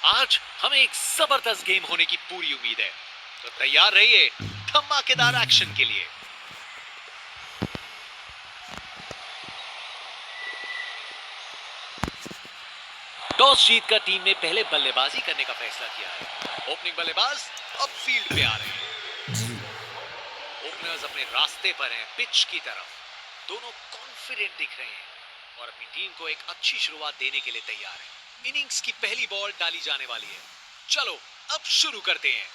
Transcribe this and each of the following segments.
आज हमें एक जबरदस्त गेम होने की पूरी उम्मीद है, तो तैयार रहिए धमाकेदार एक्शन के लिए। टॉस जीतकर टीम ने पहले बल्लेबाजी करने का फैसला किया है। ओपनिंग बल्लेबाज अब फील्ड पे आ रहे हैं। ओपनर्स अपने रास्ते पर हैं, पिच की तरफ। दोनों कॉन्फिडेंट दिख रहे हैं और अपनी टीम को एक अच्छी शुरुआत देने के लिए तैयार हैं। इनिंग्स की पहली बॉल डाली जाने वाली है। चलो अब शुरू करते हैं।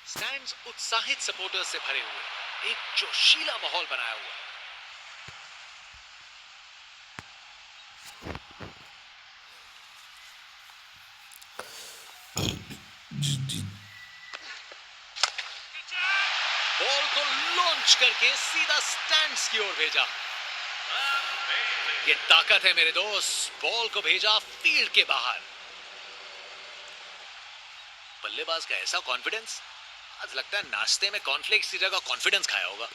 स्टैंड्स उत्साहित सपोर्टर्स से भरे हुए, एक जोशीला माहौल बनाया हुआ। बॉल को लॉन्च करके सीधा स्टैंड्स की ओर भेजा। ये ताकत है मेरे दोस्त। बॉल को भेजा फील्ड के बाहर। बल्लेबाज का ऐसा कॉन्फिडेंस, आज लगता है नाश्ते में कॉर्नफ्लेक्स की जगह कॉन्फिडेंस खाया होगा।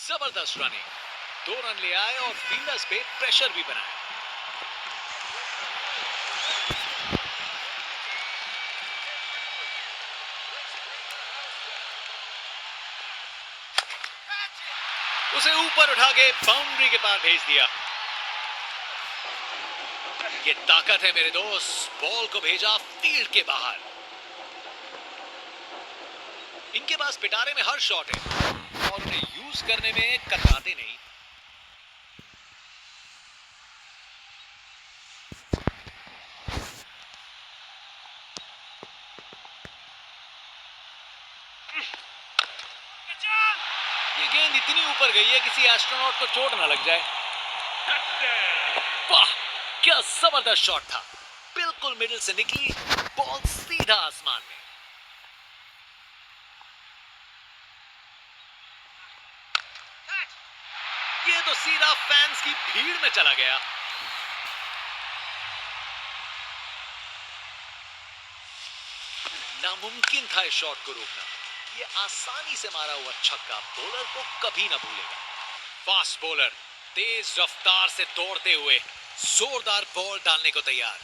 जबरदस्त रनिंग, 2 रन ले आए और फील्डर्स पे प्रेशर भी बनाया। उसे ऊपर उठा के बाउंड्री के पार भेज दिया। ये ताकत है मेरे दोस्त। बॉल को भेजा फील्ड के बाहर। इनके पास पिटारे में हर शॉट है और उन्हें यूज करने में कतराते नहीं। ये गेंद इतनी ऊपर गई है किसी एस्ट्रोनॉट को चोट ना लग जाए। वाह, क्या जबरदस्त शॉट था। बिल्कुल मिडिल से निकली, बॉल सीधा आसमान में। ये तो सीधा फैंस की भीड़ में चला गया। नामुमकिन था इस शॉट को रोकना। ये आसानी से मारा हुआ छक्का बॉलर को कभी ना भूलेगा। फास्ट बॉलर तेज रफ्तार से दौड़ते हुए जोरदार बॉल डालने को तैयार।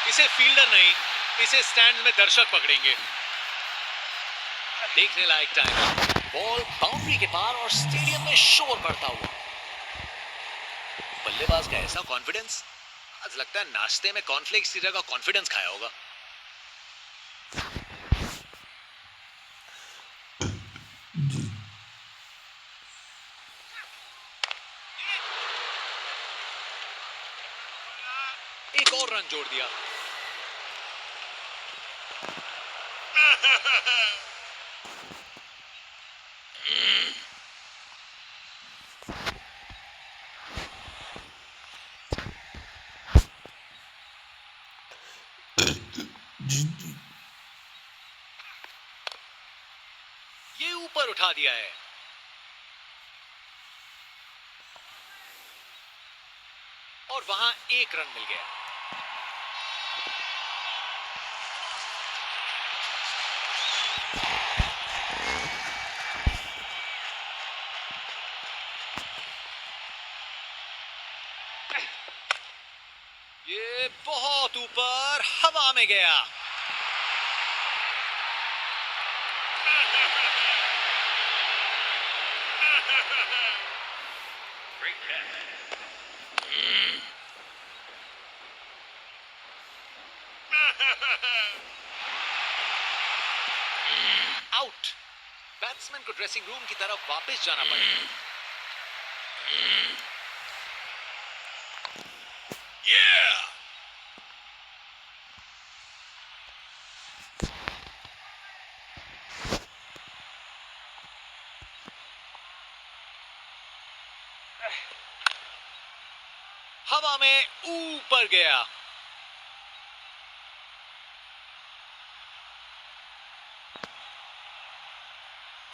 इसे फील्डर नहीं, इसे स्टैंड में दर्शक पकड़ेंगे। देखने लायक टाइम। बॉल बाउंड्री के पार और स्टेडियम में शोर बढ़ता हुआ। बल्लेबाज का ऐसा कॉन्फिडेंस, आज लगता है नाश्ते में कॉर्नफ्लेक्स की जगह कॉन्फिडेंस खाया होगा। एक और रन जोड़ दिया। ये ऊपर उठा दिया है और वहां एक रन मिल गया। ये बहुत ऊपर हवा में गया। आउट। बैट्समैन को ड्रेसिंग रूम की तरफ वापस जाना पड़ेगा। Yeah! हवा में ऊपर गया।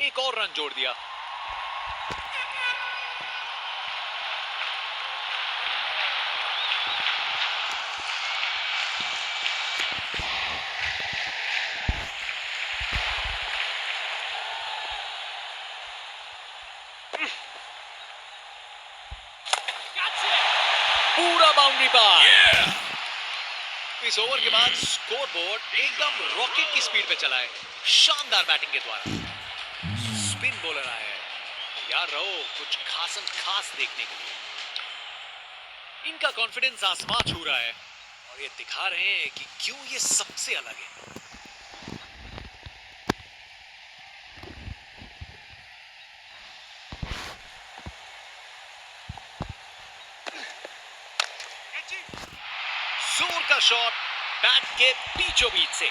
एक और रन जोड़ दिया। पूरा बाउंड्री पार। इस ओवर के बाद स्कोर बोर्ड एकदम रॉकेट की स्पीड पे चला है, शानदार बैटिंग के द्वारा। स्पिन बॉलर आया है, तैयार रहो कुछ खासम खास देखने के लिए। इनका कॉन्फिडेंस आसमान छू रहा है और ये दिखा रहे हैं कि क्यों ये सबसे अलग है। जोर का शॉट बैट के बीचों बीच से,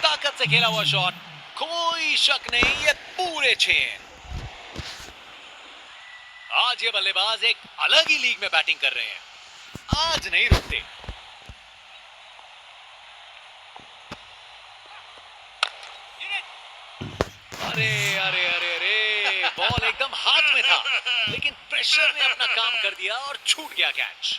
ताकत से खेला हुआ शॉट, कोई शक नहीं ये पूरे 6। आज ये बल्लेबाज एक अलग ही लीग में बैटिंग कर रहे हैं, आज नहीं रुकते। अरे अरे अरे अरे, बॉल एकदम हाथ में था, लेकिन प्रेशर ने अपना काम कर दिया और छूट गया कैच।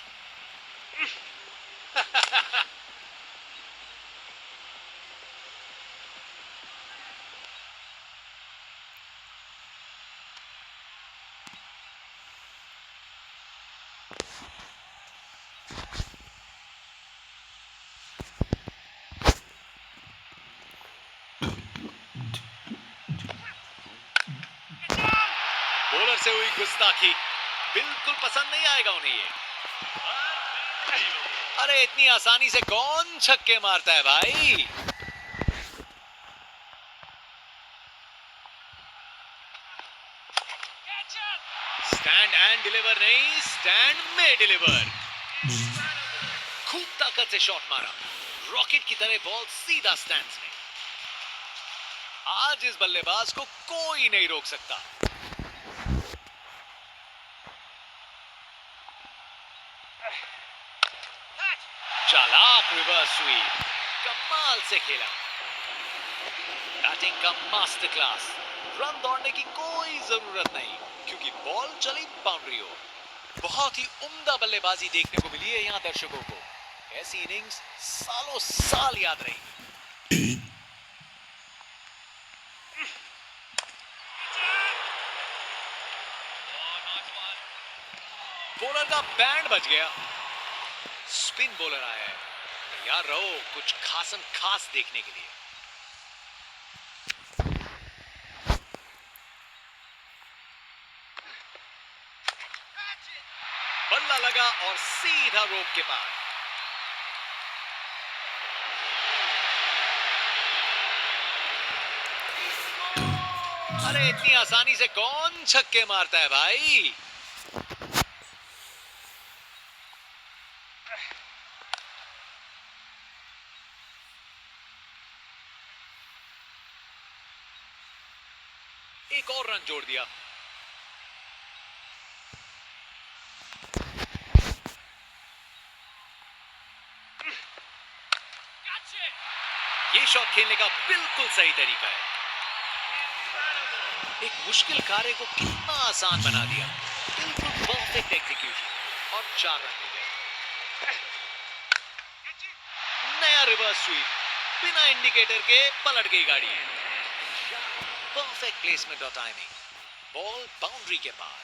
बॉलर से हुई गुस्ताखी बिल्कुल पसंद नहीं आएगा उन्हें ये। अरे इतनी आसानी से कौन छक्के मारता है भाई। स्टैंड एंड डिलीवर नहीं, स्टैंड में डिलीवर। खूब ताकत से शॉट मारा, रॉकेट की तरह बॉल सीधा स्टैंड्स में। आज इस बल्लेबाज को कोई नहीं रोक सकता। चालाक रिवर्स स्वीप, कमाल से खेला। बैटिंग का मास्टर क्लास। रन दौड़ने की कोई जरूरत नहीं क्योंकि बॉल चली बाउंड्री ओर। बहुत ही उम्दा बल्लेबाजी देखने को मिली है यहां दर्शकों को। ऐसी इनिंग्स सालों साल याद रहेगी। बॉलर का बैंड बज गया। स्पिन बॉलर आया है, तैयार रहो कुछ खासम खास देखने के लिए। बल्ला लगा और सीधा रोक के पार। अरे इतनी आसानी से कौन छक्के मारता है भाई। एक और रन जोड़ दिया। ये शॉट खेलने का बिल्कुल सही तरीका है। एक मुश्किल कार्य को कितना आसान बना दिया। बिल्कुल परफेक्ट एग्जीक्यूशन और 4 रन मिल गए। नया रिवर्स स्वीप, बिना इंडिकेटर के पलट गई गाड़ी। परफेक्ट प्लेसमेंट और टाइमिंग, बॉल बाउंड्री के पार।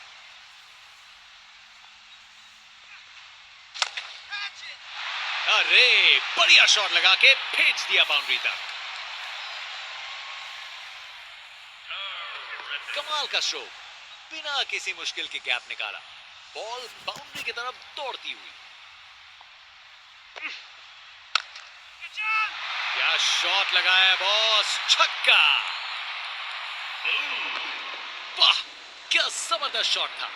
अरे बढ़िया शॉट लगा के भेज दिया बाउंड्री तक। कमाल का स्ट्रोक, बिना किसी मुश्किल के गैप निकाला, बॉल बाउंड्री की तरफ दौड़ती हुई। क्या शॉट लगाया है बॉस, छक्का। वाह क्या जबरदस्त शॉट था,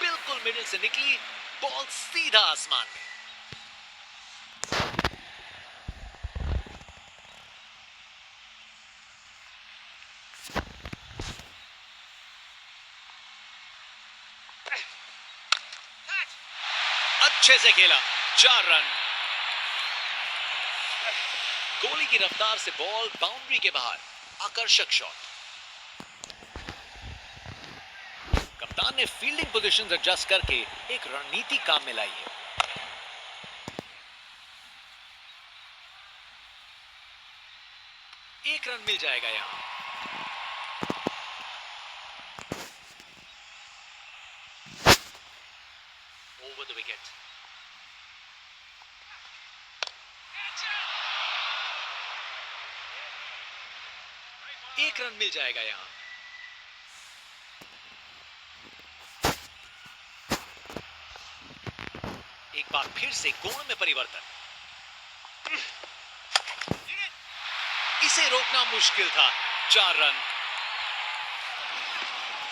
बिल्कुल मिडिल से निकली बॉल सीधा आसमान में। अच्छे से खेला, 4 रन। गोली की रफ्तार से बॉल बाउंड्री के बाहर, आकर्षक शॉट। कप्तान ने फील्डिंग पोजीशंस एडजस्ट करके एक रणनीति काम में लाई है। एक रन मिल जाएगा यहां। Over the wicket. एक रन मिल जाएगा यहां। एक बार फिर से कोण में परिवर्तन। इसे रोकना मुश्किल था, 4 रन।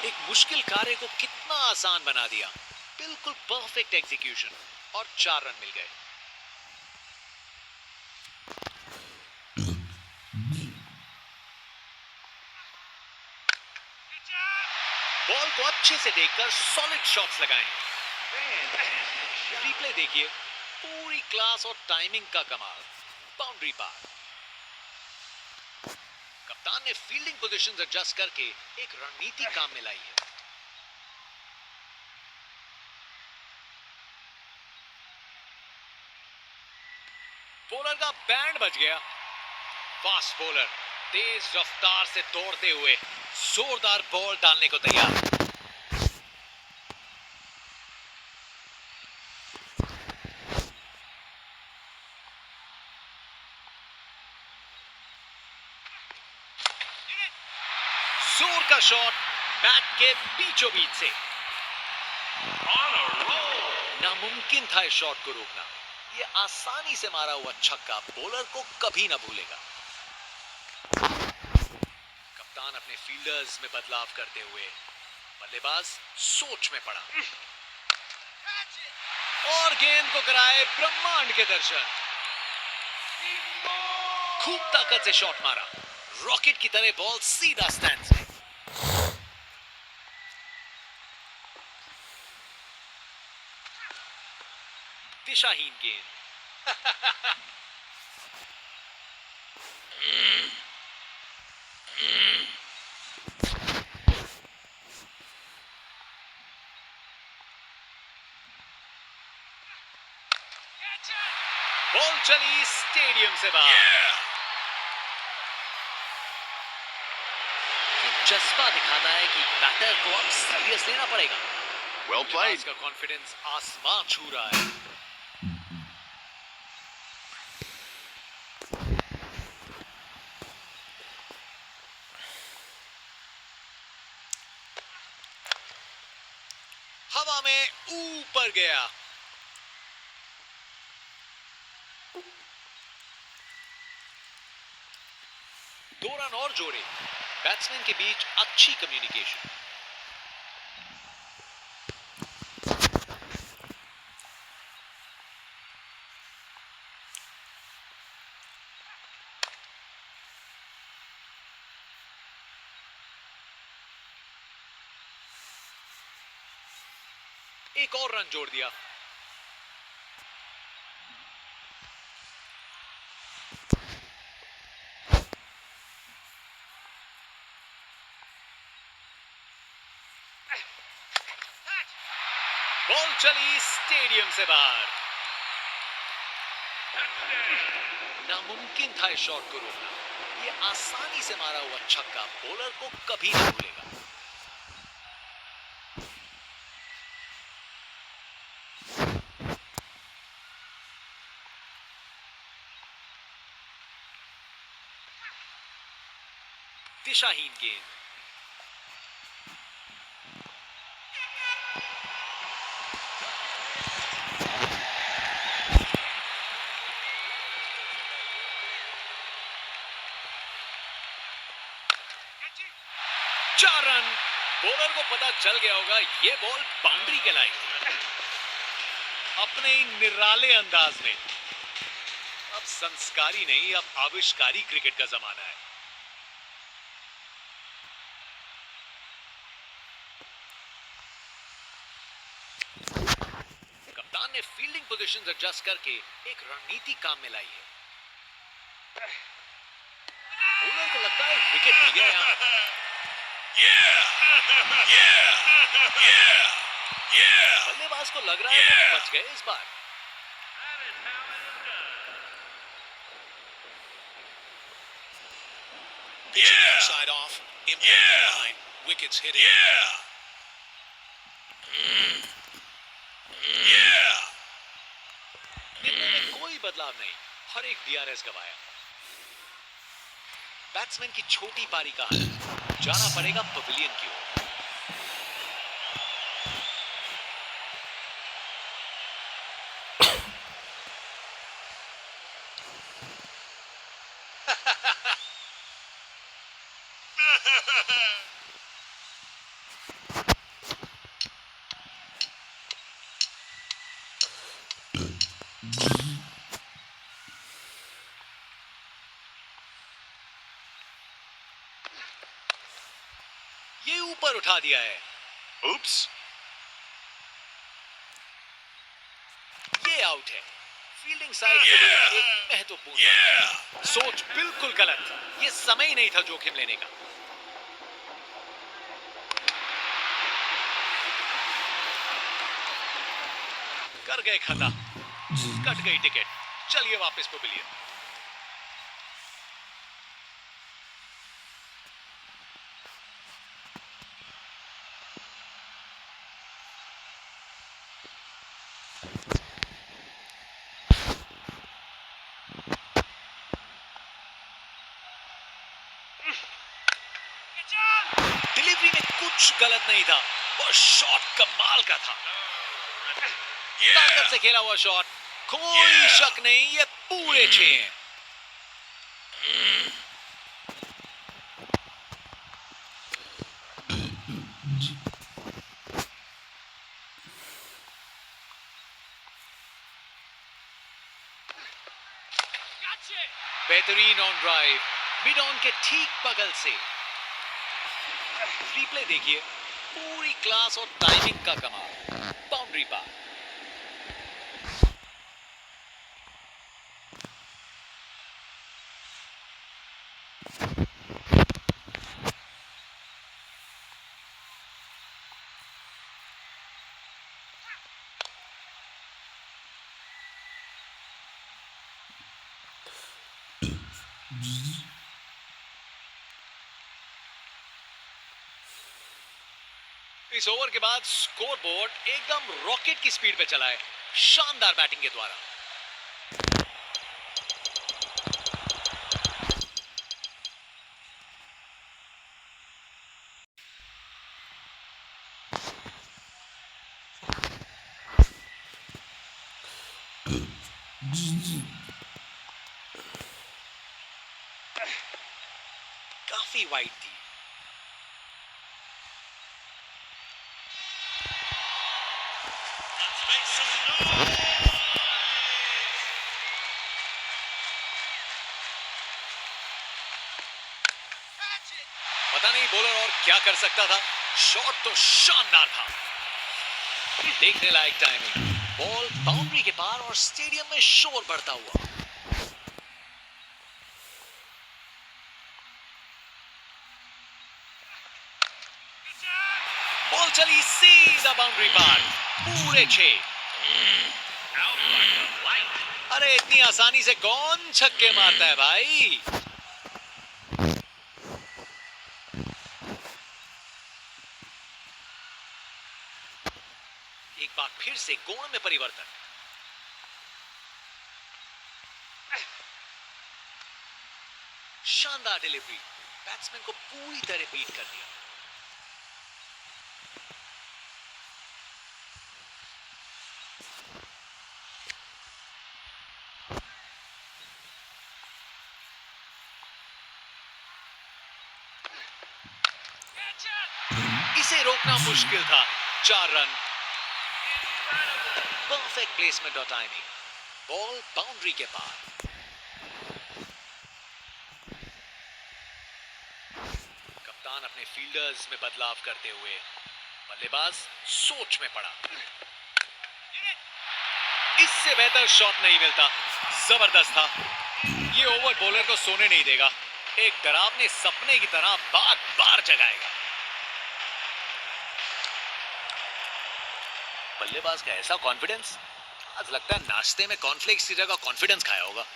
एक मुश्किल कार्य को कितना आसान बना दिया। बिल्कुल परफेक्ट एग्जीक्यूशन और 4 रन मिल गए। बॉल को अच्छे से देखकर सॉलिड शॉट्स लगाएं। रिप्ले देखिए, पूरी क्लास और टाइमिंग का कमाल। बाउंड्री पार। कप्तान ने फील्डिंग पोजीशंस एडजस्ट करके एक रणनीति काम में लाई है। बॉलर का बैंड बज गया। फास्ट बॉलर तेज रफ्तार से दौड़ते हुए जोरदार बॉल डालने को तैयार। जोर का शॉट बैट के बीचों बीच से। नामुमकिन था इस शॉट को रोकना। ये आसानी से मारा हुआ छक्का बॉलर को कभी ना भूलेगा। कप्तान अपने फील्डर्स में बदलाव करते हुए बल्लेबाज सोच में पड़ा और गेंद को कराए ब्रह्मांड के दर्शन। खूब ताकत से शॉट मारा, रॉकेट की तरह बॉल सीधा स्टैंड्स में। दिशाहीन गेंद। बॉल चली स्टेडियम से बाहर। ये जज्बा दिखाता है कि बैटर को अब सीरियस लेना पड़ेगा। Well played. इसका कॉन्फिडेंस आसमान छू रहा है। हवा में ऊपर गया। दो रन और जोड़े। बैट्समैन के बीच अच्छी कम्युनिकेशन। एक और रन जोड़ दिया। बॉल चली स्टेडियम से बाहर। नामुमकिन था इस शॉट को रोकना। ये आसानी से मारा हुआ छक्का बॉलर को कभी नहीं भूलेगा। दिशाहीन गेंद। चार रन। बॉलर को पता चल गया होगा ये बॉल बाउंड्री के लायक है। अपने ही निराले अंदाज में। अब संस्कारी नहीं, अब आविष्कारी क्रिकेट का जमाना है। कप्तान ने फील्डिंग पोजीशंस एडजस्ट करके एक रणनीति काम में लाई है। बॉलर को लगता है विकेट मिल गया यहाँ। बल्लेबाज को लग रहा है वो बच गए इस बार। Pitching outside off, impact the line, wickets hitting. निर्णय में कोई बदलाव नहीं, हर एक DRS गवाया। बैट्समैन की छोटी पारी का हाल, जाना पड़ेगा पवेलियन की ओर। ये ऊपर उठा दिया है। उप्स, ये आउट है। फील्डिंग साइड के लिए एक महत्वपूर्ण सोच बिल्कुल गलत। ये समय ही नहीं था जोखिम लेने का। कर गए खता, कट गई टिकट। चलिए वापस पवेलियन। डिलीवरी में कुछ गलत नहीं था और शॉट कमाल का था। ताकत से खेला हुआ शॉट, कोई शक नहीं, ये पूरे 6 हैं। बेहतरीन ऑन ड्राइव, मिड ऑन के ठीक बगल से। रिप्ले देखिए, पूरी क्लास और टाइमिंग का कमाल। बाउंड्री पार। इस ओवर के बाद स्कोरबोर्ड एकदम रॉकेट की स्पीड पे चला है, शानदार बैटिंग के द्वारा। काफी वाइड थी। पता नहीं बॉलर और क्या कर सकता था। शॉट तो शानदार था। देखने लायक टाइमिंग। बॉल बाउंड्री के पार और स्टेडियम में शोर बढ़ता हुआ। बॉल चली सीधा बाउंड्री पार, पूरे 6। अरे इतनी आसानी से कौन छक्के मारता है भाई। एक बार फिर से कोण में परिवर्तन। शानदार डिलीवरी, बैट्समैन को पूरी तरह बीट कर दिया। इसे रोकना मुश्किल था। 4 रन। परफेक्ट प्लेसमेंट और टाइमिंग। बॉल बाउंड्री के पार। कप्तान अपने फील्डर्स में बदलाव करते हुए बल्लेबाज सोच में पड़ा। इससे बेहतर शॉट नहीं मिलता। जबरदस्त था। ये ओवर बॉलर को सोने नहीं देगा, एक डरावने सपने की तरह बार बार जगाएगा। बल्लेबाज का ऐसा कॉन्फिडेंस, आज लगता है नाश्ते में कॉर्नफ्लेक्स की जगह कॉन्फिडेंस खाया होगा।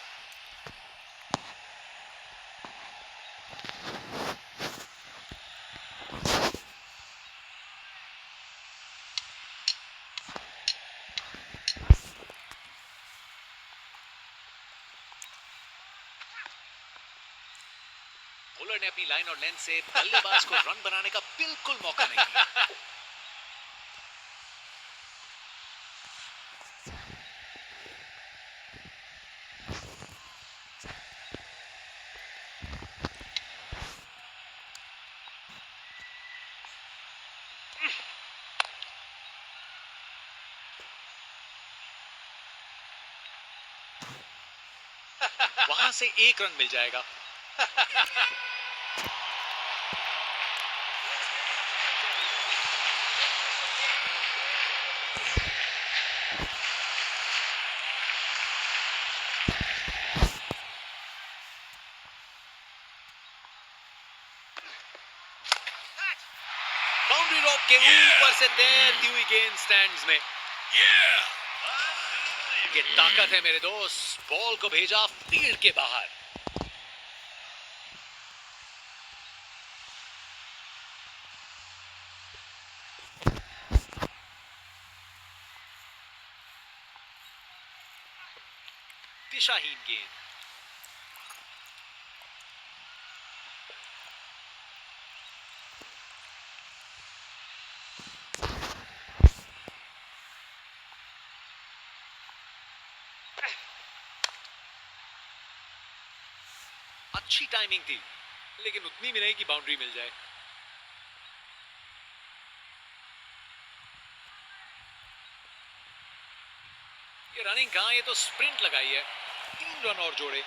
बॉलर ने अपनी लाइन और लेंथ से बल्लेबाज को रन बनाने का बिल्कुल मौका नहीं दिया। वहां से एक रन मिल जाएगा। बाउंड्री रॉक के ऊपर से तैरती हुई गेंद स्टैंड्स में। ये ताकत है मेरे दोस्त, बॉल को भेजा फील्ड के बाहर। दिशाहीन गेंद। अच्छी टाइमिंग थी, लेकिन उतनी भी नहीं कि बाउंड्री मिल जाए। ये रनिंग कहां, ये तो स्प्रिंट लगाई है। 3 रन और जोड़े।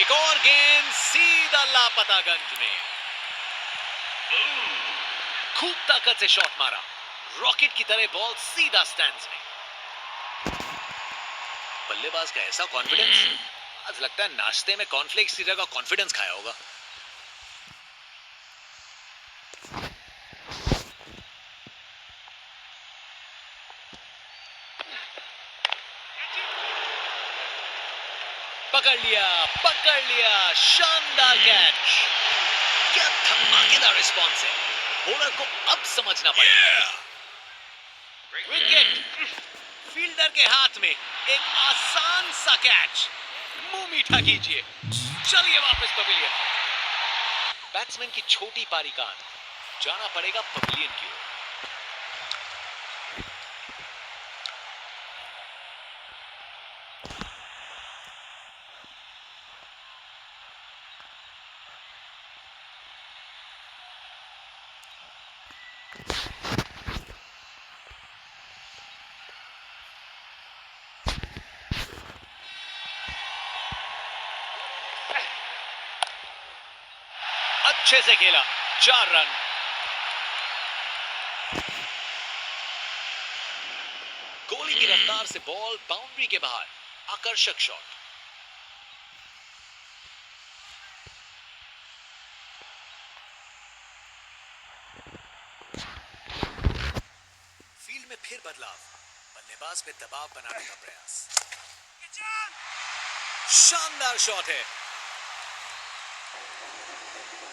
एक और गेंद सीधा लापता गंज में। खूब ताकत से शॉट मारा, रॉकेट की तरह बॉल सीधा स्टैंड्स में। बल्लेबाज का ऐसा कॉन्फिडेंस, आज लगता है नाश्ते में कॉर्नफ्लेक्स की जगह कॉन्फिडेंस खाया होगा। पकड़ लिया, शानदार कैच। क्या धमाकेदार रिस्पॉन्स है, बॉलर को अब समझना पड़ेगा। विकेट, फील्डर के हाथ में एक आसान सा कैच। मुंह मीठा कीजिए, चलिए वापस पवेलियन। बैट्समैन की छोटी पारी का अंत, जाना पड़ेगा पवेलियन की ओर। अच्छे से खेला, 4 रन। गोली की रफ्तार से बॉल बाउंड्री के बाहर, आकर्षक शॉट। फील्ड में फिर बदलाव, बल्लेबाज पे दबाव बनाने का प्रयास। शानदार शॉट है,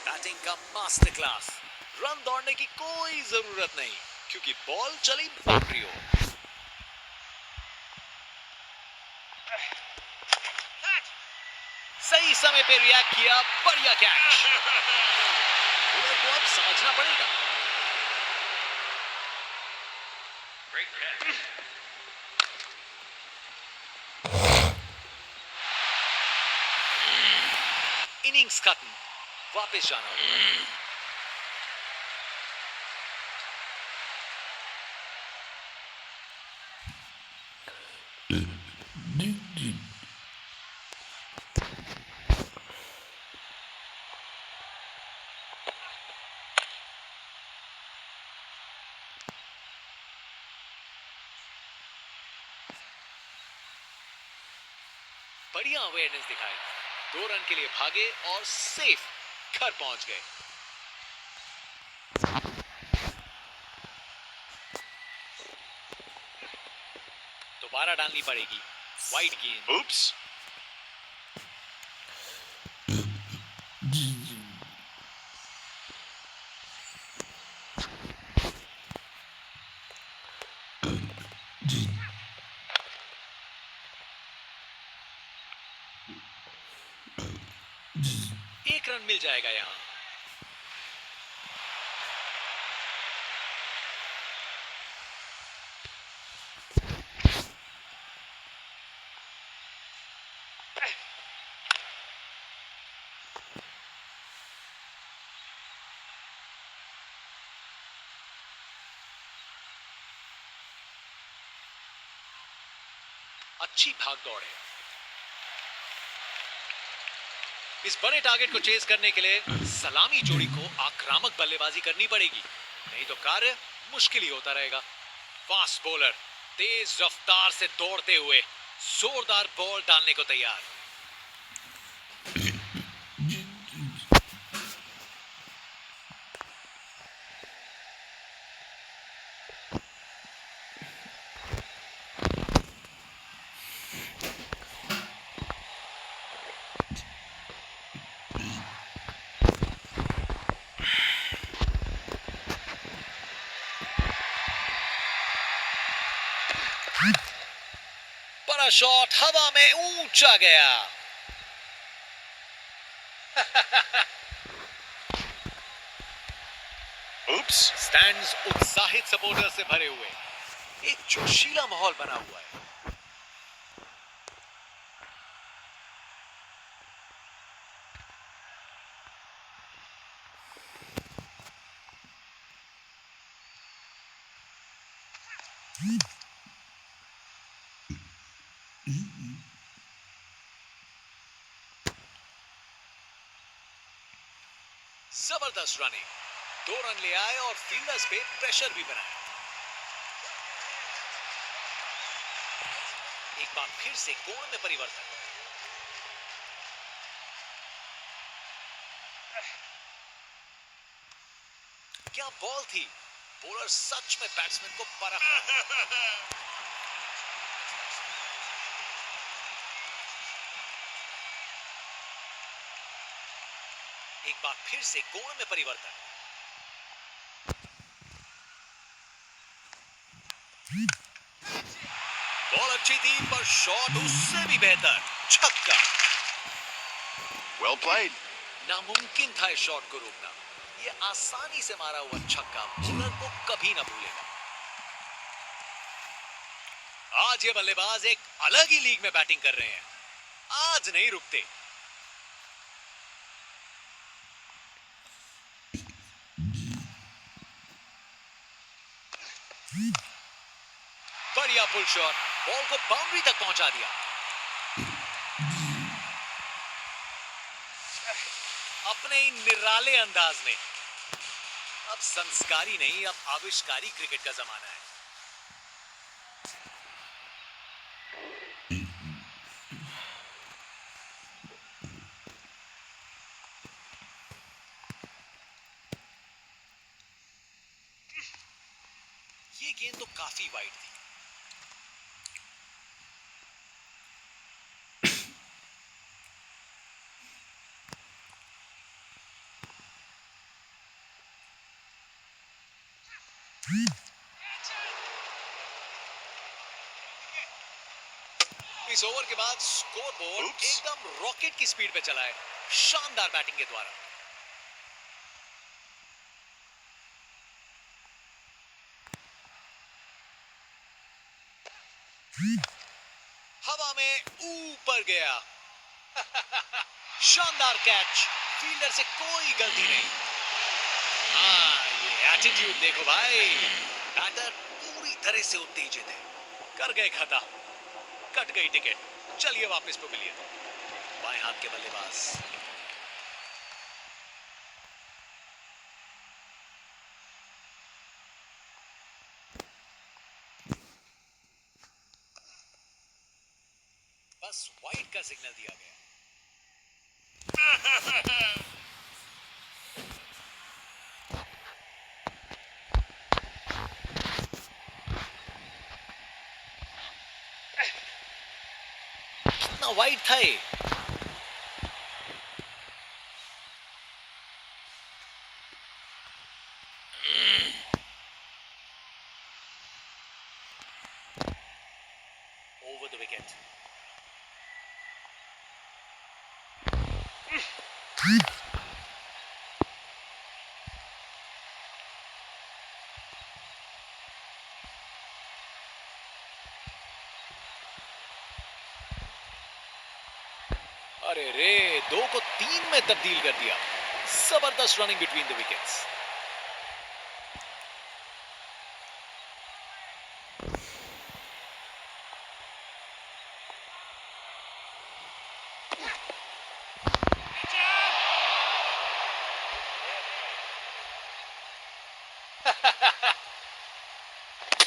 बैटिंग का मास्टर क्लास। रन दौड़ने की कोई जरूरत नहीं, क्योंकि बॉल चली बाउंड्री ओर। सही समय पे रिएक्ट किया, बढ़िया कैच। बॉलर को अब समझना पड़ेगा। इनिंग्स खत्म, वापस जाना होगा। बढ़िया अवेयरनेस दिखाई, 2 रन के लिए भागे और सेफ घर पहुंच गए। दोबारा डालनी पड़ेगी वाइड गेंद। Oops. एक रन मिल जाएगा यहां। अच्छी भाग दौड़ है। इस बड़े टारगेट को चेस करने के लिए सलामी जोड़ी को आक्रामक बल्लेबाजी करनी पड़ेगी, नहीं तो कार्य मुश्किल ही होता रहेगा। फास्ट बॉलर तेज रफ्तार से दौड़ते हुए जोरदार बॉल डालने को तैयार। बड़ा शॉट हवा में ऊंचा गया। Oops. स्टैंड्स उत्साहित सपोर्टर्स से भरे हुए, एक जोशीला माहौल बना हुआ है। जबरदस्त रनिंग, 2 रन ले आए और फील्डर्स पे प्रेशर भी बनाया। एक बार फिर से कोण में परिवर्तन। क्या बॉल थी, बॉलर सच में बैट्समैन को परख रहा है। एक बार फिर से कोण में परिवर्तन। बॉल अच्छी थी पर शॉट उससे भी बेहतर, छक्का। Well played. नामुमकिन था इस शॉट को रोकना। ये आसानी से मारा हुआ छक्का बॉलर को कभी ना भूलेगा। आज ये बल्लेबाज एक अलग ही लीग में बैटिंग कर रहे हैं, आज नहीं रुकते। बढ़िया पुल शॉट, बॉल को बाउंड्री तक पहुंचा दिया। अपने ही निराले अंदाज में। अब संस्कारी नहीं, अब आविष्कारी क्रिकेट का जमाना है। ये गेंद तो काफी वाइड थी। इस ओवर के बाद स्कोरबोर्ड Oops. एकदम रॉकेट की स्पीड पे चला है, शानदार बैटिंग के द्वारा। हवा में ऊपर गया। शानदार कैच, फील्डर से कोई गलती नहीं। ये एटीट्यूड देखो भाई, बैटर पूरी तरह से उत्तेजित है। कर गए खता, कट गई टिकट, चलिए वापस पवेलियन। बाएं हाथ के बल्लेबाज। बस वाइड का सिग्नल दिया गया। कितना वाइड था ये? Over the wicket. अरे रे, 2 को 3 में तब्दील कर दिया। जबरदस्त रनिंग बिटवीन द विकेट्स।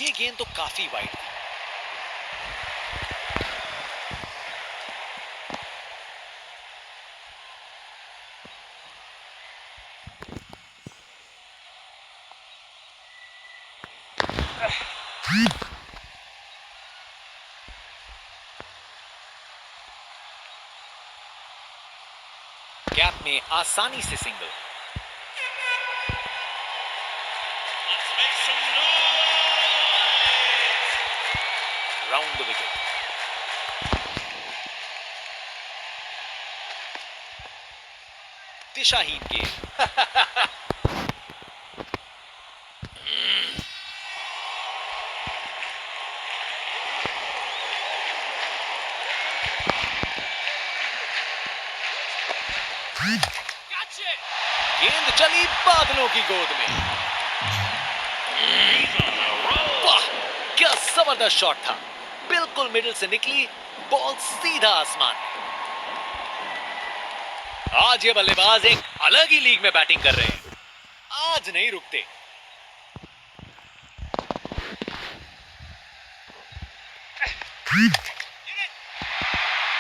ये गेंद तो काफी वाइड थी। गैप में आसानी से single. Let's make some noise. Round the wicket. दिशाहीन गेंद। Catch it. गेंद चली बादलों की गोद में। वाह, क्या जबरदस्त शॉट था। बिल्कुल मिडिल से निकली बॉल सीधा आसमान में। आज ये बल्लेबाज एक अलग ही लीग में बैटिंग कर रहे हैं। आज नहीं रुकते।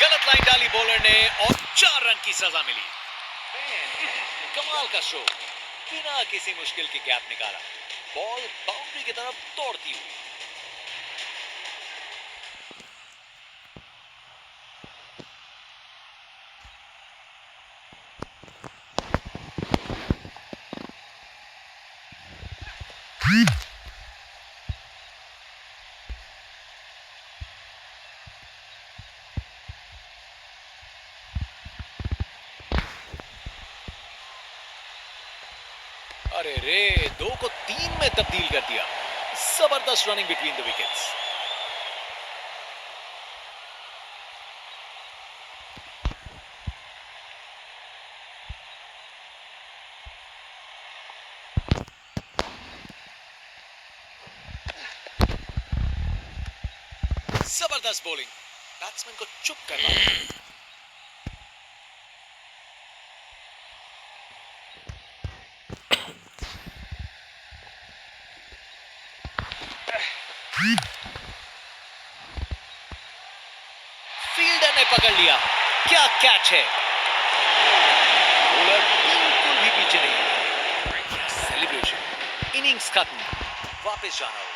गलत लाइन डाली बॉलर ने और 4 रन की सजा मिली। कमाल का शो, बिना किसी मुश्किल के गैप निकाला। बॉल बाउंड्री की तरफ दौड़ती हुई। अरे रे, 2 को 3 में तब्दील कर दिया। जबरदस्त रनिंग बिटवीन द विकेट्स। जबरदस्त बॉलिंग, बैट्समैन को चुप करना। फील्डर ने पकड़ लिया। क्या कैच है। बॉलर बिल्कुल भी पीछे नहीं। सेलिब्रेशन। इनिंग्स खत्म, वापस जाना होगा।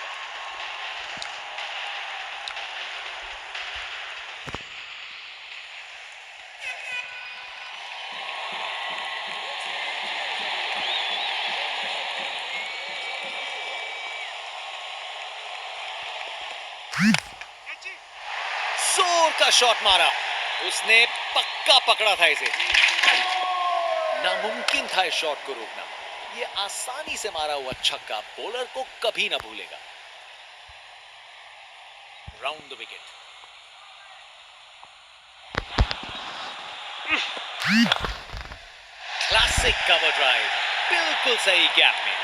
जोर का शॉट मारा। उसने पक्का पकड़ा था इसे। नामुमकिन था इस शॉट को रोकना। ये आसानी से मारा हुआ छक्का बॉलर को कभी ना भूलेगा। Round the wicket. Classic cover drive, बिल्कुल सही गैप में।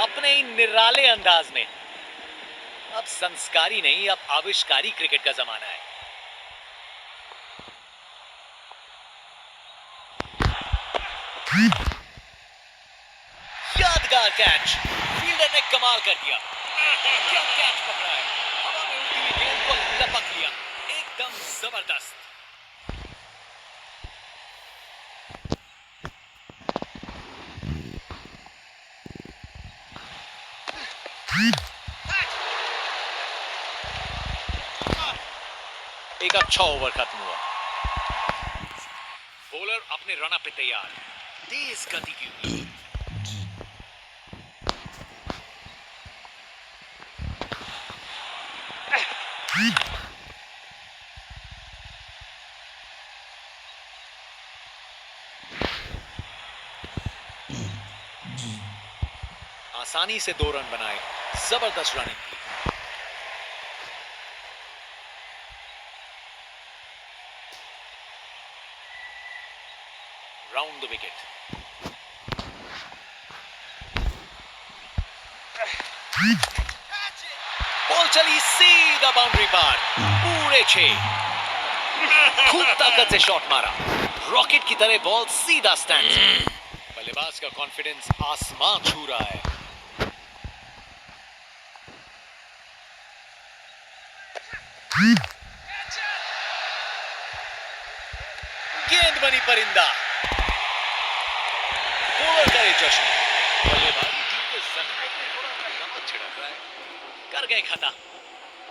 अपने ही निराले अंदाज में। अब संस्कारी नहीं, अब आविष्कारी क्रिकेट का जमाना है। यादगार कैच, फील्डर ने कमाल कर दिया। क्या कैच पकड़ा है। हुई गेंद को लपक लिया, एकदम जबरदस्त। एक अच्छा ओवर खत्म हुआ। बॉलर अपने रन पे तैयार, तेज गति की हुई। आसानी से 2 रन बनाए, जबरदस्त रनिंग की। Round the wicket. बॉल चली सीधा बाउंड्री पार, पूरे 6। खूब ताकत से शॉट मारा, रॉकेट की तरह बॉल सीधा स्टैंड से। बल्लेबाज का कॉन्फिडेंस आसमान छू रहा है। गेंद बनी परिंदा, बॉलर करे जश्न। बल्लेबाजी टीम के जख्मों पे थोड़ा सा नमक छिड़क रहा है। कर गए खता,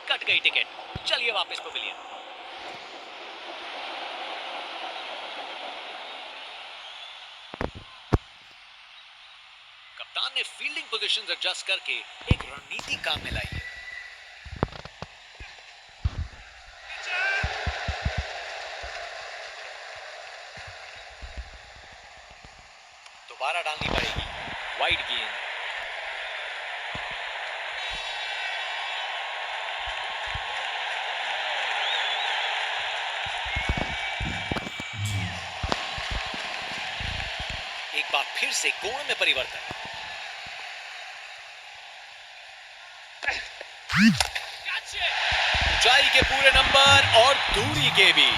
कट गई टिकट, चलिए वापस पवेलियन। कप्तान ने फील्डिंग पोजीशंस एडजस्ट करके एक रणनीति काम में लाई है। दोबारा डालनी पड़ेगी, वाइड गेंद। एक बार फिर से कोण में परिवर्तन। ऊंचाई के पूरे नंबर और दूरी के भी।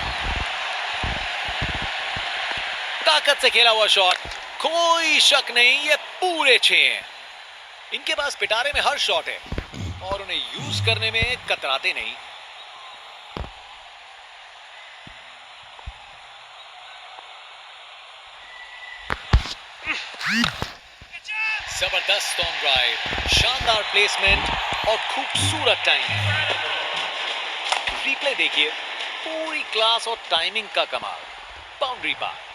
ताकत से खेला हुआ शॉट, कोई शक नहीं, ये पूरे 6 हैं। इनके पास पिटारे में हर शॉट है और उन्हें यूज करने में कतराते नहीं। जबरदस्त स्टॉर्म ड्राइव, शानदार प्लेसमेंट और खूबसूरत टाइमिंग। रिप्ले देखिए, पूरी क्लास और टाइमिंग का कमाल। बाउंड्री पार।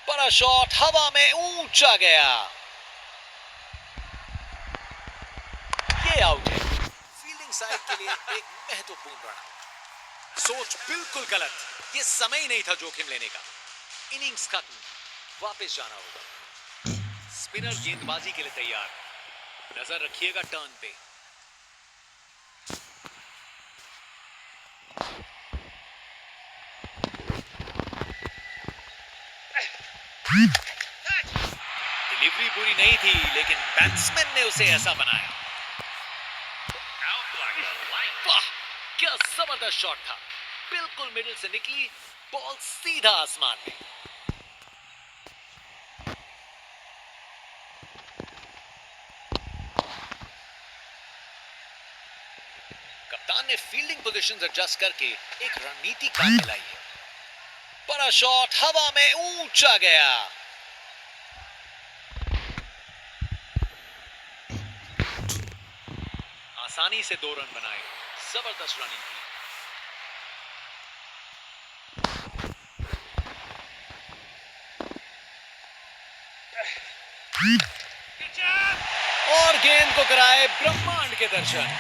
बड़ा शॉट हवा में ऊंचा गया, ये आउट है। फील्डिंग साइड के लिए एक महत्वपूर्ण रन। सोच बिल्कुल गलत, ये समय ही नहीं था जोखिम लेने का। इनिंग्स खत्म, वापस जाना होगा। स्पिनर गेंदबाजी के लिए तैयार, नजर रखिएगा टर्न पे। डिलीवरी बुरी नहीं थी, लेकिन बैट्समैन ने उसे ऐसा बनाया। वाह, क्या जबरदस्त शॉट था, बिल्कुल मिडिल से निकली, बॉल सीधा आसमान में। कप्तान ने फील्डिंग पोजीशंस एडजस्ट करके एक रणनीति काम में लाई है। बड़ा शॉट हवा में ऊंचा गया, आसानी से 2 रन बनाए, जबरदस्त रनिंग की। और गेंद को कराए ब्रह्मांड के दर्शन।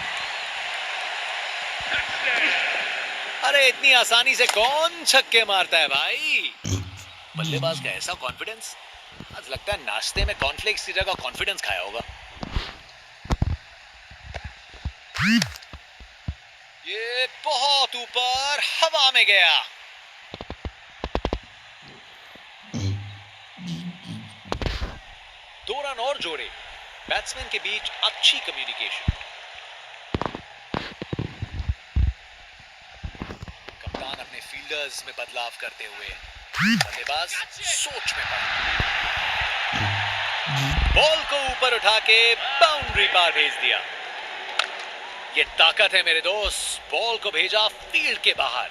अरे इतनी आसानी से कौन छक्के मारता है भाई। बल्लेबाज का ऐसा कॉन्फिडेंस, आज लगता है नाश्ते में कॉर्नफ्लेक्स की जगह कॉन्फिडेंस खाया होगा। ये बहुत ऊपर हवा में गया। दो रन और जोड़े, बैट्समैन के बीच अच्छी कम्युनिकेशन। कप्तान अपने फील्डर्स में बदलाव करते हुए बल्लेबाज सोच में पड़ा, बॉल को ऊपर उठा के बाउंड्री पार भेज दिया। ये ताकत है मेरे दोस्त, बॉल को भेजा फील्ड के बाहर।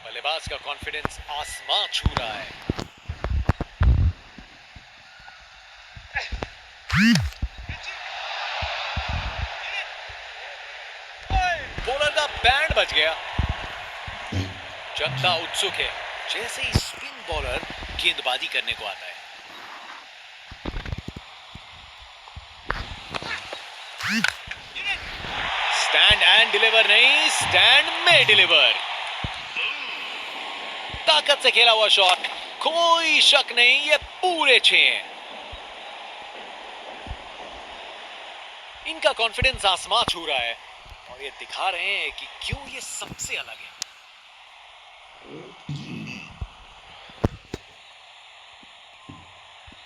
बल्लेबाज का कॉन्फिडेंस आसमां छू रहा है। बॉलर का बैंड बज गया। जनता उत्सुक है, जैसे ही स्पिन बॉलर गेंदबाजी करने को आता है। स्टैंड एंड डिलीवर नहीं, स्टैंड में डिलीवर। ताकत से खेला हुआ शॉट, कोई शक नहीं, ये पूरे 6 हैं। इनका कॉन्फिडेंस आसमां छू रहा है और ये दिखा रहे हैं कि क्यों ये सबसे अलग है।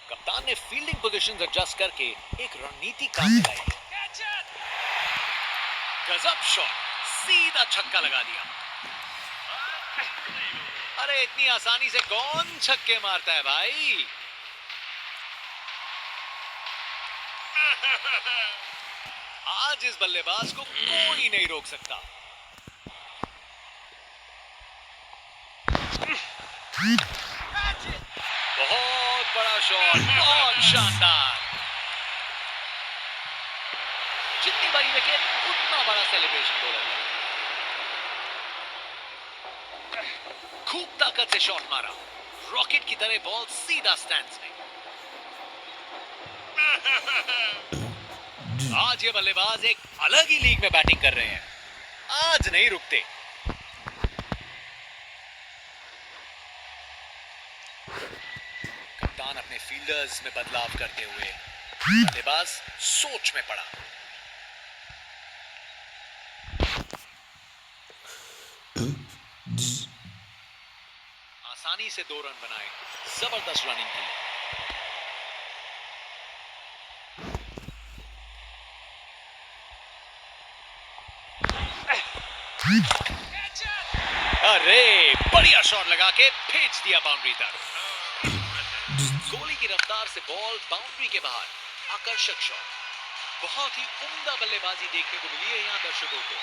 कप्तान ने फील्डिंग पोजीशंस एडजस्ट करके एक रणनीति काम में लाई है। गजब शॉट, सीधा छक्का लगा दिया। अरे इतनी आसानी से कौन छक्के मारता है भाई। आज इस बल्लेबाज को कोई नहीं रोक सकता। बहुत बड़ा शॉट, बहुत शानदार। जितनी बड़ी विकेट उतना बड़ा सेलिब्रेशन बोला गया। खूब ताकत से शॉट मारा, रॉकेट की तरह बॉल सीधा स्टैंड्स में। आज ये बल्लेबाज एक अलग ही लीग में बैटिंग कर रहे हैं, आज नहीं रुकते। कप्तान अपने फील्डर्स में बदलाव करते हुए बल्लेबाज सोच में पड़ा। आसानी से 2 रन बनाए, जबरदस्त रनिंग की। अरे बढ़िया शॉट लगा के भेज दिया बाउंड्री तक। गोली की रफ्तार से बॉल बाउंड्री के बाहर, आकर्षक शॉट। बहुत ही उम्दा बल्लेबाजी देखने को मिली है यहाँ दर्शकों को।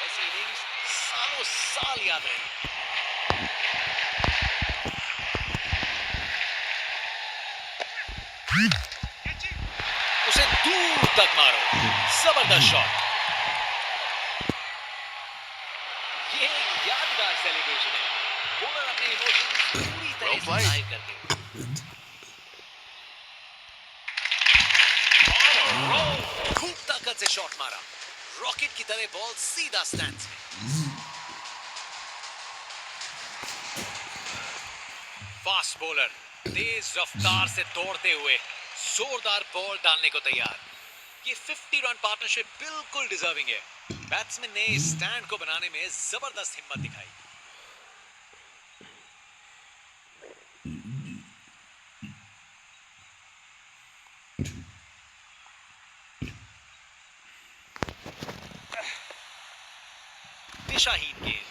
ऐसी इनिंग्स सालों साल याद रहेगी। उसे दूर तक मारो, जबरदस्त शॉट। ये एक यादगार सेलिब्रेशन है। बॉलर अपने इमोशंस पूरी तरह से जाहिर करते हैं। खूब ताकत से शॉट मारा, रॉकेट की तरह बॉल सीधा स्टैंड्स में। फास्ट बॉलर तेज रफ्तार से दौड़ते हुए जोरदार बॉल डालने को तैयार। ये 50 रन पार्टनरशिप बिल्कुल डिजर्विंग है। बैट्समैन ने स्टैंड को बनाने में जबरदस्त हिम्मत दिखाई। दिशाहीन गेंद,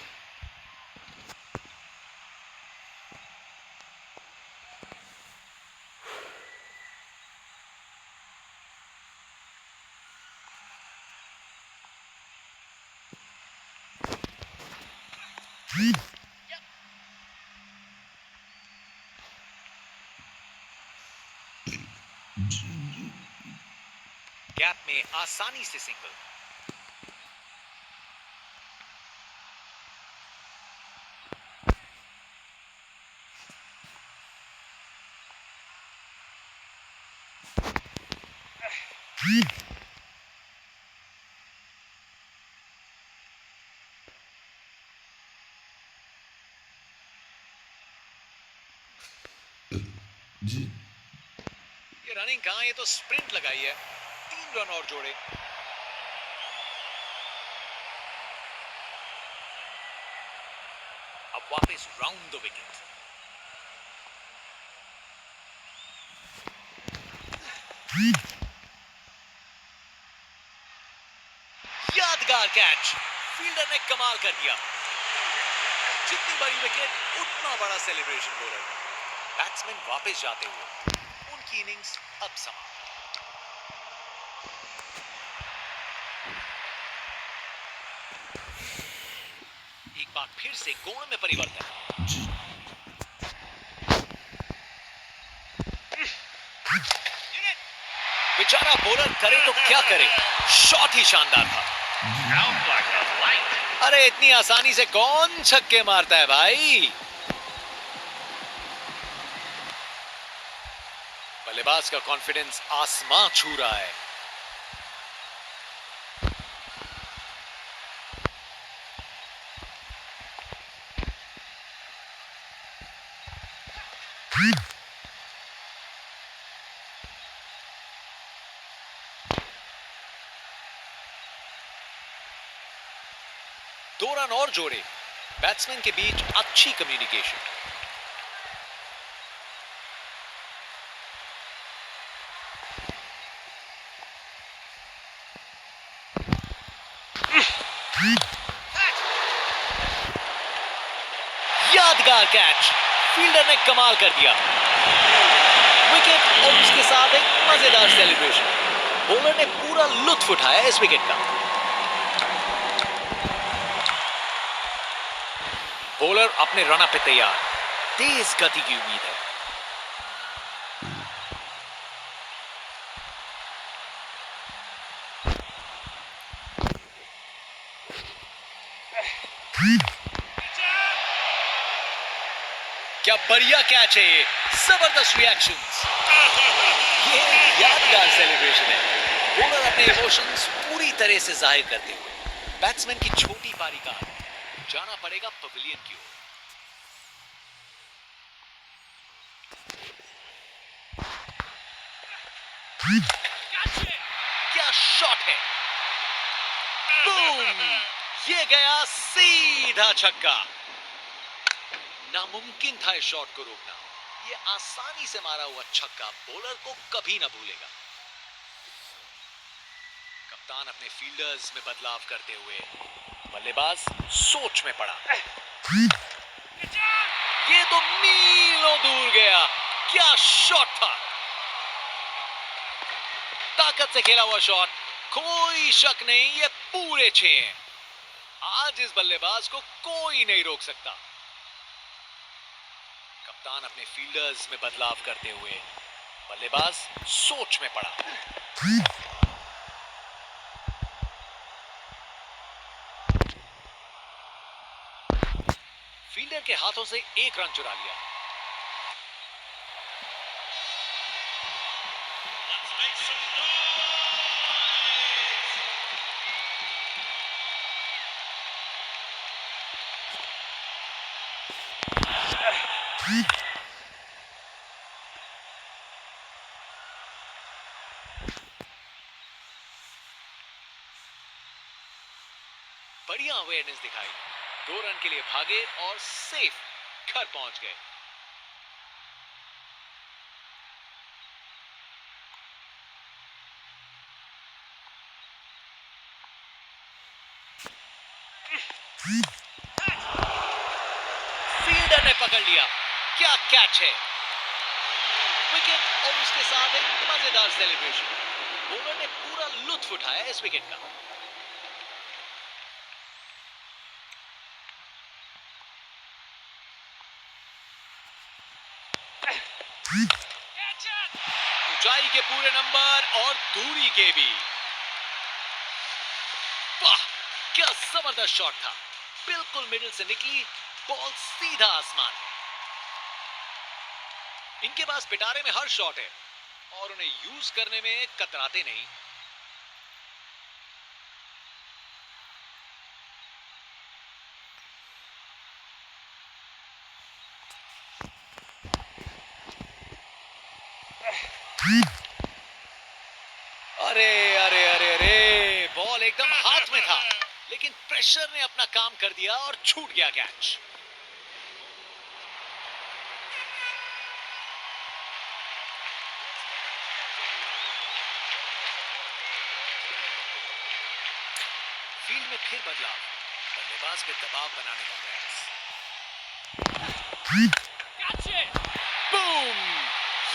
गैप में आसानी से सिंगल। ये रनिंग कहां, ये तो स्प्रिंट लगाई है। 3 रन और जोड़े। अब वापस राउंड द विकेट। यादगार कैच, फील्डर ने कमाल कर दिया। जितनी बड़ी विकेट उतना बड़ा सेलिब्रेशन बॉलर का। बैट्समैन वापस जाते हुए उनकी इनिंग्स अब समाप्त। एक बार फिर से कोण में परिवर्तन। बेचारा बॉलर करे तो क्या करे, शॉट ही शानदार था। अरे इतनी आसानी से कौन छक्के मारता है भाई। बल्लेबाज का कॉन्फिडेंस आसमां छू रहा है। दो रन और जोड़े। बैट्समैन के बीच अच्छी कम्युनिकेशन। यादगार कैच, फील्डर ने कमाल कर दिया। विकेट और उसके साथ एक मजेदार सेलिब्रेशन। बॉलर ने पूरा लुत्फ उठाया इस विकेट का। बॉलर अपने रन पे तैयार। तेज गति की उम्मीद है। क्या बढ़िया कैच है ये, जबरदस्त रिएक्शंस। ये यादगार सेलिब्रेशन है। बॉलर अपने इमोशंस पूरी तरह से जाहिर करते हुए बैट्समैन की छोटी पारी का जाना पड़ेगा पवेलियन की ओर। क्या शॉट है, बूम, ये गया सीधा छक्का। नामुमकिन था इस शॉट को रोकना। ये आसानी से मारा हुआ छक्का बॉलर को कभी ना भूलेगा। कप्तान अपने फील्डर्स में बदलाव करते हुए बल्लेबाज सोच में पड़ा। ये तो मीलों दूर गया। क्या शॉट था, ताकत से खेला हुआ शॉट, कोई शक नहीं ये पूरे 6 हैं। आज इस बल्लेबाज को कोई नहीं रोक सकता। कप्तान अपने फील्डर्स में बदलाव करते हुए बल्लेबाज सोच में पड़ा। फील्डर के हाथों से एक रन चुरा लिया। बढ़िया अवेयरनेस दिखाई। 2 रन के लिए भागे और सेफ घर पहुंच गए। फील्डर ने पकड़ लिया। क्या कैच है, विकेट और उसके साथ एक मजेदार सेलिब्रेशन। बॉलर ने पूरा लुत्फ उठाया इस विकेट का। ऊंचाई के पूरे नंबर और दूरी के भी। वाह, क्या जबरदस्त शॉट था। बिल्कुल मिडिल से निकली बॉल सीधा आसमान। इनके पास पिटारे में हर शॉट है और उन्हें यूज करने में कतराते नहीं। अरे अरे अरे अरे, बॉल एकदम हाथ में था, लेकिन प्रेशर ने अपना काम कर दिया और छूट गया कैच। फील्ड में फिर बदलाव, बल्लेबाज पे दबाव बनाने का प्रयास। बूम!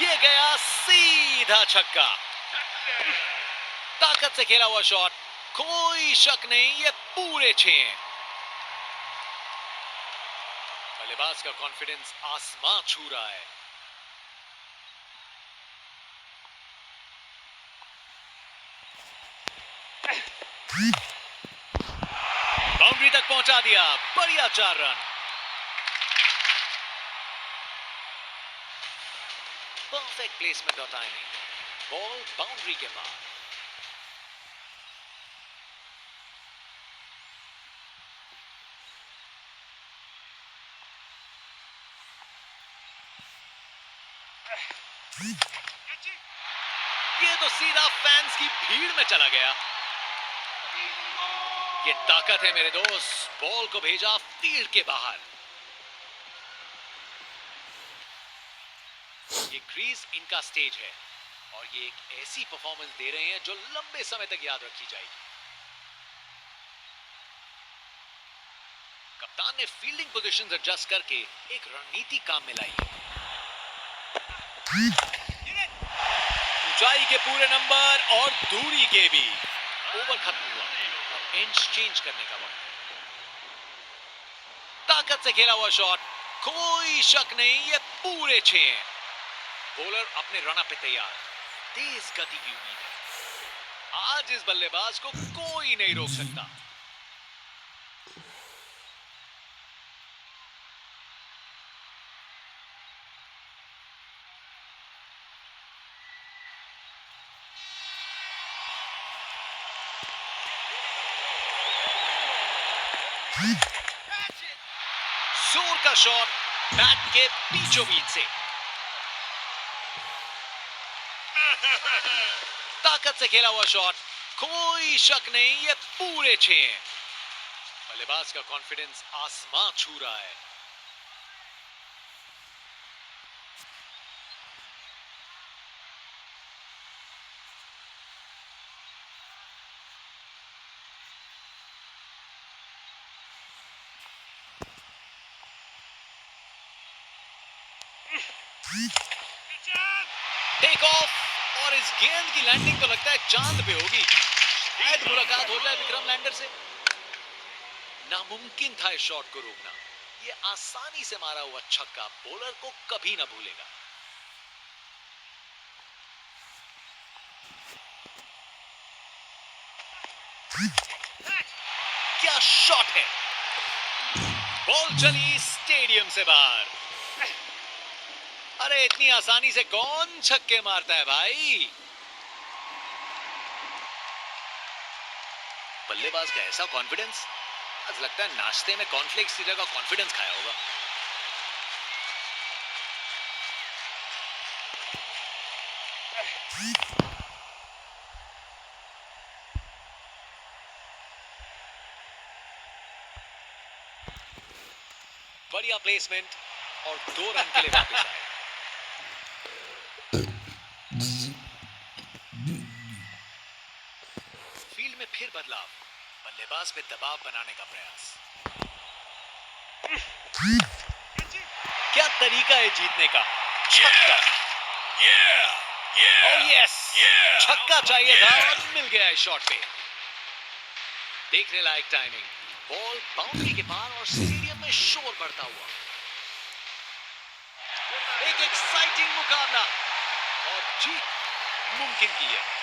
ये गया सीधा छक्का। ताकत से खेला हुआ शॉट, कोई शक नहीं, ये पूरे 6 हैं। बल्लेबाज का कॉन्फिडेंस आसमां छू रहा है। बाउंड्री तक पहुंचा दिया, बढ़िया 4 रन। परफेक्ट प्लेसमेंट और टाइमिंग, बॉल बाउंड्री के पार। ये तो सीधा फैंस की भीड़ में चला गया। ये ताकत है मेरे दोस्त, बॉल को भेजा फील्ड के बाहर। ये क्रीज इनका स्टेज है और ये एक ऐसी परफॉर्मेंस दे रहे हैं जो लंबे समय तक याद रखी जाएगी। कप्तान ने फील्डिंग पोजीशंस एडजस्ट करके एक रणनीति काम में लाई है। ऊंचाई के पूरे नंबर और दूरी के भी। ओवर खत्म हुआ, अब इंच चेंज करने का वक्त। ताकत से खेला हुआ शॉट, कोई शक नहीं, ये पूरे 6 हैं। बॉलर अपने रन पे तैयार, तेज गति की उम्मीद है। आज इस बल्लेबाज को कोई नहीं रोक सकता। जोर का शॉट बैट के बीचों बीच से। ताकत से खेला हुआ शॉट, कोई शक नहीं, ये पूरे 6 हैं। बल्लेबाज का कॉन्फिडेंस आसमां छू रहा है। टेक ऑफ, और इस गेंद की लैंडिंग तो लगता है चांद पे होगी। शायद मुलाकात हो जाए विक्रम लैंडर से। नामुमकिन था इस शॉट को रोकना। ये आसानी से मारा हुआ छक्का बॉलर को कभी ना भूलेगा। क्या शॉट है! बॉल चली स्टेडियम से बाहर। अरे इतनी आसानी से कौन छक्के मारता है भाई? बल्लेबाज का ऐसा कॉन्फिडेंस, आज लगता है नाश्ते में कॉर्नफ्लेक्स की जगह कॉन्फिडेंस खाया होगा। बढ़िया प्लेसमेंट और 2 रन के लिए वापस आए। फील्ड में फिर बदलाव, बल्लेबाज पे दबाव बनाने का प्रयास। क्या तरीका है जीतने का! छक्का! Oh yes! छक्का चाहिए था और मिल गया इस शॉट पे। देखने लायक टाइमिंग, बॉल बाउंड्री के पार और स्टेडियम में शोर बढ़ता हुआ। एक एक्साइटिंग मुकाबला और जीत मुमकिन की है।